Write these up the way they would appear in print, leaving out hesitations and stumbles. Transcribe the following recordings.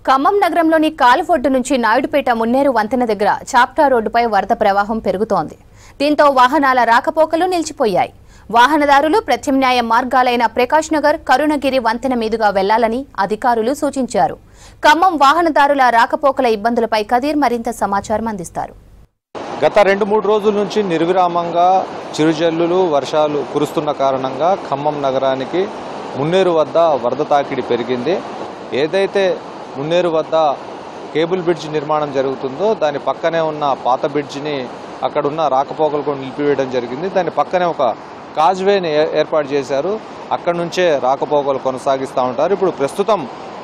ఖమ్మం నగరంలోని కాలువొడ్డు నుంచి నాయుడుపేట మున్నేరు వంతెన దగ్గర చాప్టా రోడ్డుపై వరద ప్రవాహం పెరుగుతోంది. దీంతో వాహనాల రాకపోకలు నిలిచిపోయాయి. వాహనదారులు ప్రత్యామ్నాయ మార్గాలైన ప్రకాష్ నగర్, కరుణగిరి వంతెన మీదుగా వెళ్లాలని అధికారులు సూచించారు. ఖమ్మం వాహనదారుల రాకపోకల ఇబ్బందులపై కదీర్ మరింత సమాచారం అందిస్తారు. గత 2-3 రోజుల నుంచి నిర్విరామంగా చిరుజల్లులు వర్షాలు కురుస్తున్న కారణంగా ఖమ్మం నగరానికి మున్నేరు వద్ద వరద తాకిడి పెరిగింది. ఏదైతే మున్నేరు వద్ద కేబుల్ బ్రిడ్జ్ నిర్మాణం జరుగుతుందో దాని పక్కనే ఉన్న పాత బ్రిడ్జిని అక్కడున్న రాకపోకలకు నిలిపివేయడం జరిగింది. దాని పక్కనే ఒక కాజ్వేని ఏర్పాటు చేశారు. అక్కడి నుంచే రాకపోకలు కొనసాగిస్తూ ఉంటారు. ఇప్పుడు ప్రస్తుతం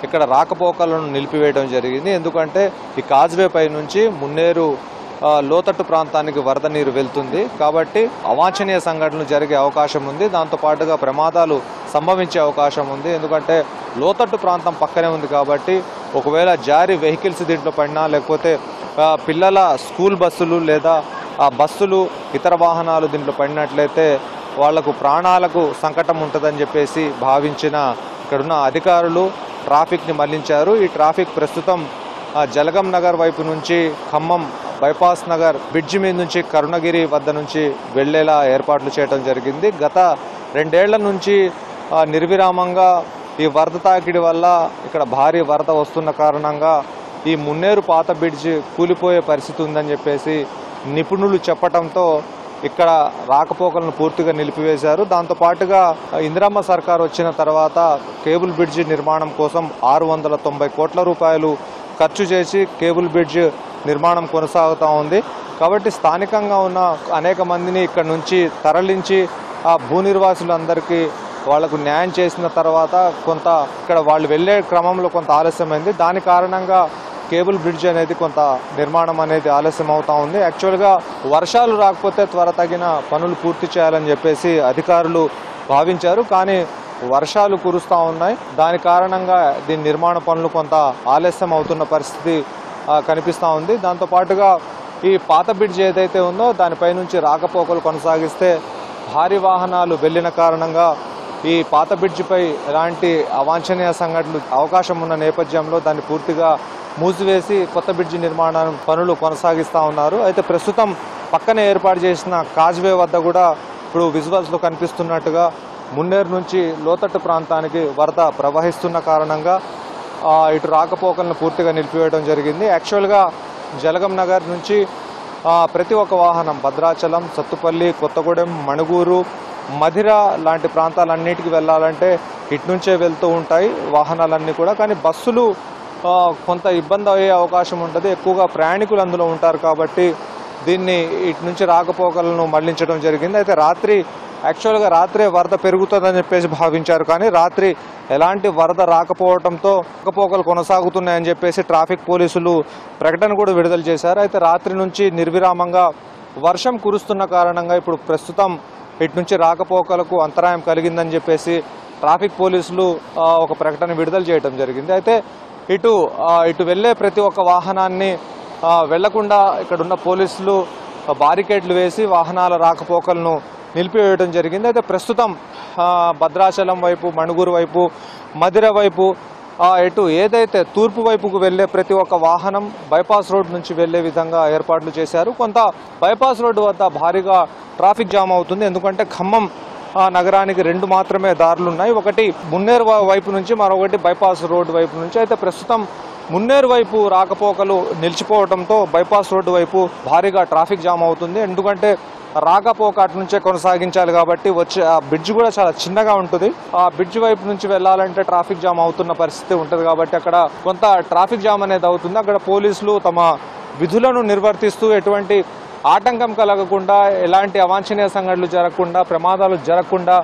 ఇక్కడ రాకపోకలను నిలిపివేయడం జరిగింది. ఎందుకంటే ఈ కాజ్వే పై నుంచి మున్నేరు లోతట్టు ప్రాంతానికి వరద నీరు వెళ్తుంది. కాబట్టి అవాంఛనీయ సంఘటనలు జరిగే అవకాశం ఉంది. దాంతోపాటుగా ప్రమాదాలు సంభవించే అవకాశం ఉంది. ఎందుకంటే లోతట్టు ప్రాంతం పక్కనే ఉంది కాబట్టి ఒకవేళ జారి వెహికల్స్ దీంట్లో పడినా, లేకపోతే పిల్లల స్కూల్ బస్సులు లేదా బస్సులు ఇతర వాహనాలు దీంట్లో పడినట్లయితే వాళ్లకు ప్రాణాలకు సంకటం ఉంటుందని చెప్పేసి భావించిన ఇక్కడున్న అధికారులు ట్రాఫిక్ని మళ్లించారు. ఈ ట్రాఫిక్ ప్రస్తుతం జలగం నగర్ వైపు నుంచి ఖమ్మం బైపాస్ నగర్ బ్రిడ్జి మీద నుంచి కరుణగిరి వద్ద నుంచి వెళ్లేలా ఏర్పాట్లు చేయడం జరిగింది. గత 2 ఏళ్ల నుంచి నిర్విరామంగా ఈ వరద తాకిడి వల్ల ఇక్కడ భారీ వరద వస్తున్న కారణంగా ఈ మున్నేరు పాత బ్రిడ్జి కూలిపోయే పరిస్థితి ఉందని చెప్పేసి నిపుణులు చెప్పడంతో ఇక్కడ రాకపోకలను పూర్తిగా నిలిపివేశారు. దాంతోపాటుగా ఇందిరమ్మ సర్కార్ వచ్చిన తర్వాత కేబుల్ బ్రిడ్జి నిర్మాణం కోసం 690 కోట్ల రూపాయలు ఖర్చు చేసి కేబుల్ బ్రిడ్జ్ నిర్మాణం కొనసాగుతూ ఉంది. కాబట్టి స్థానికంగా ఉన్న అనేక మందిని ఇక్కడ నుంచి తరలించి ఆ భూ నిర్వాసులందరికీ వాళ్లకు న్యాయం చేసిన తర్వాత కొంత ఇక్కడ వాళ్ళు వెళ్లే క్రమంలో కొంత ఆలస్యమైంది. దాని కారణంగా కేబుల్ బ్రిడ్జ్ అనేది కొంత నిర్మాణం అనేది ఆలస్యం అవుతా ఉంది. యాక్చువల్గా వర్షాలు రాకపోతే త్వరతగిన పనులు పూర్తి చేయాలని చెప్పేసి అధికారులు భావించారు. కానీ వర్షాలు కురుస్తూ ఉన్నాయి. దాని కారణంగా దీని నిర్మాణ పనులు కొంత ఆలస్యం అవుతున్న పరిస్థితి కనిపిస్తూ ఉంది. దాంతోపాటుగా ఈ పాత బ్రిడ్జ్ ఏదైతే ఉందో దానిపై నుంచి రాకపోకలు కొనసాగిస్తే భారీ వాహనాలు వెళ్లిన కారణంగా ఈ పాత బ్రిడ్జిపై ఎలాంటి అవాంఛనీయ సంఘటనలు అవకాశం ఉన్న నేపథ్యంలో దాన్ని పూర్తిగా మూసివేసి కొత్త బ్రిడ్జి నిర్మాణ పనులు కొనసాగిస్తూ ఉన్నారు. అయితే ప్రస్తుతం పక్కనే ఏర్పాటు చేసిన కాజ్వే వద్ద కూడా ఇప్పుడు విజువల్స్లో కనిపిస్తున్నట్టుగా మున్నేరు నుంచి లోతట్టు ప్రాంతానికి వరద ప్రవహిస్తున్న కారణంగా ఇటు రాకపోకలను పూర్తిగా నిలిపివేయడం జరిగింది. యాక్చువల్గా జలగం నగర్ నుంచి ప్రతి ఒక్క వాహనం భద్రాచలం, సత్తుపల్లి, కొత్తగూడెం, మణుగూరు, మధిర లాంటి ప్రాంతాలన్నిటికీ వెళ్ళాలంటే ఇటు నుంచే వెళ్తూ ఉంటాయి వాహనాలన్నీ కూడా. కానీ బస్సులు కొంత ఇబ్బంది అయ్యే అవకాశం ఉంటుంది. ఎక్కువగా ప్రయాణికులు అందులో ఉంటారు కాబట్టి దీన్ని ఇటు నుంచి రాకపోకలను మళ్లించడం జరిగింది. అయితే యాక్చువల్గా రాత్రే వరద పెరుగుతుందని చెప్పేసి భావించారు. కానీ రాత్రి ఎలాంటి వరద రాకపోవడంతో రాకపోకలు కొనసాగుతున్నాయని చెప్పేసి ట్రాఫిక్ పోలీసులు ప్రకటన కూడా విడుదల చేశారు. అయితే రాత్రి నుంచి నిర్విరామంగా వర్షం కురుస్తున్న కారణంగా ఇప్పుడు ప్రస్తుతం ఇటు నుంచి రాకపోకలకు అంతరాయం కలిగిందని చెప్పేసి ట్రాఫిక్ పోలీసులు ఒక ప్రకటన విడుదల చేయడం జరిగింది. అయితే ఇటు వెళ్లే ప్రతి ఒక్క వాహనాన్ని వెళ్లకుండా ఇక్కడున్న పోలీసులు బారికేడ్లు వేసి వాహనాల రాకపోకలను నిలిపివేయడం జరిగింది. అయితే ప్రస్తుతం భద్రాచలం వైపు, మణుగూరు వైపు, మధిర వైపు ఏదైతే తూర్పు వైపుకు వెళ్లే ప్రతి ఒక్క వాహనం బైపాస్ రోడ్ నుంచి వెళ్లే విధంగా ఏర్పాట్లు చేశారు. కొంత బైపాస్ రోడ్డు వద్ద భారీగా ట్రాఫిక్ జామ్ అవుతుంది. ఎందుకంటే ఖమ్మం నగరానికి 2 మాత్రమే దారులు ఉన్నాయి. ఒకటి మున్నేరు వైపు నుంచి, మరొకటి బైపాస్ రోడ్డు వైపు నుంచి. అయితే ప్రస్తుతం మున్నేరు వైపు రాకపోకలు నిలిచిపోవడంతో బైపాస్ రోడ్డు వైపు భారీగా ట్రాఫిక్ జామ్ అవుతుంది. ఎందుకంటే రాకపోక అటు నుంచే కొనసాగించాలి కాబట్టి ఆ బ్రిడ్జ్ కూడా చాలా చిన్నగా ఉంటుంది. ఆ బ్రిడ్జ్ వైపు నుంచి వెళ్లాలంటే ట్రాఫిక్ జామ్ అవుతున్న పరిస్థితి ఉంటుంది. కాబట్టి అక్కడ కొంత ట్రాఫిక్ జామ్ అనేది అవుతుంది. అక్కడ పోలీసులు తమ విధులను నిర్వర్తిస్తూ ఎటువంటి ఆటంకం కలగకుండా, ఎలాంటి అవాంఛనీయ సంఘటనలు జరగకుండా, ప్రమాదాలు జరగకుండా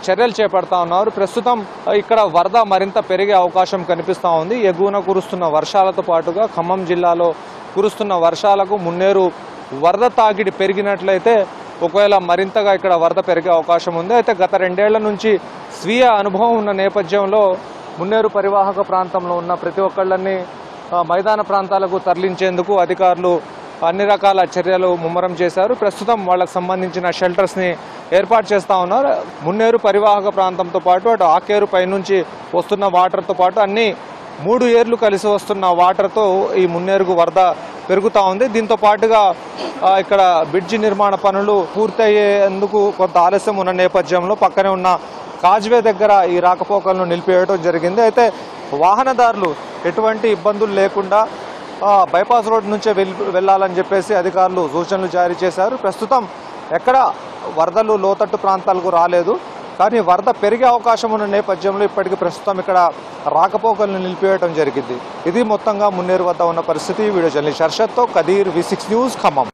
చర్యలు చేపడతా ఉన్నారు. ప్రస్తుతం ఇక్కడ వరద మరింత పెరిగే అవకాశం కనిపిస్తూ ఉంది. ఎగువన కురుస్తున్న వర్షాలతో పాటుగా ఖమ్మం జిల్లాలో కురుస్తున్న వర్షాలకు మున్నేరు వరద తాకిడి పెరిగినట్లయితే ఒకవేళ మరింతగా ఇక్కడ వరద పెరిగే అవకాశం ఉంది. అయితే గత 2 ఏళ్ల నుంచి స్వీయ అనుభవం ఉన్న నేపథ్యంలో మున్నేరు పరివాహక ప్రాంతంలో ఉన్న ప్రతి ఒక్కళ్ళని మైదాన ప్రాంతాలకు తరలించేందుకు అధికారులు అన్ని రకాల చర్యలు ముమ్మరం చేశారు. ప్రస్తుతం వాళ్ళకు సంబంధించిన షెల్టర్స్ని ఏర్పాటు చేస్తూ ఉన్నారు. మున్నేరు పరివాహక ప్రాంతంతో పాటు అటు ఆకేరు పై నుంచి వస్తున్న వాటర్తో పాటు అన్ని 3 ఏర్లు కలిసి వస్తున్న వాటర్తో ఈ మున్నేరుకు వరద పెరుగుతూ ఉంది. దీంతో పాటుగా ఇక్కడ బ్రిడ్జి నిర్మాణ పనులు పూర్తయ్యేందుకు కొంత ఆలస్యం ఉన్న నేపథ్యంలో పక్కనే ఉన్న కాజ్వే దగ్గర ఈ రాకపోకలను నిలిపివేయడం జరిగింది. అయితే వాహనదారులు ఎటువంటి ఇబ్బందులు లేకుండా బైపాస్ రోడ్ నుంచే వెళ్ళాలని చెప్పేసి అధికారులు సూచనలు జారీ చేశారు. ప్రస్తుతం ఎక్కడ వరదలు లోతట్టు ప్రాంతాలకు రాలేదు, కానీ వరద పెరిగే అవకాశం ఉన్న నేపథ్యంలో ఇప్పటికీ ప్రస్తుతం ఇక్కడ రాకపోకలను నిలిపివేయడం జరిగింది. ఇది మొత్తంగా మున్నేరు వద్ద ఉన్న పరిస్థితి. వీడియో జర్నలిస్ట్ హర్షత్తో కదీర్, V6 న్యూస్, ఖమ్మం.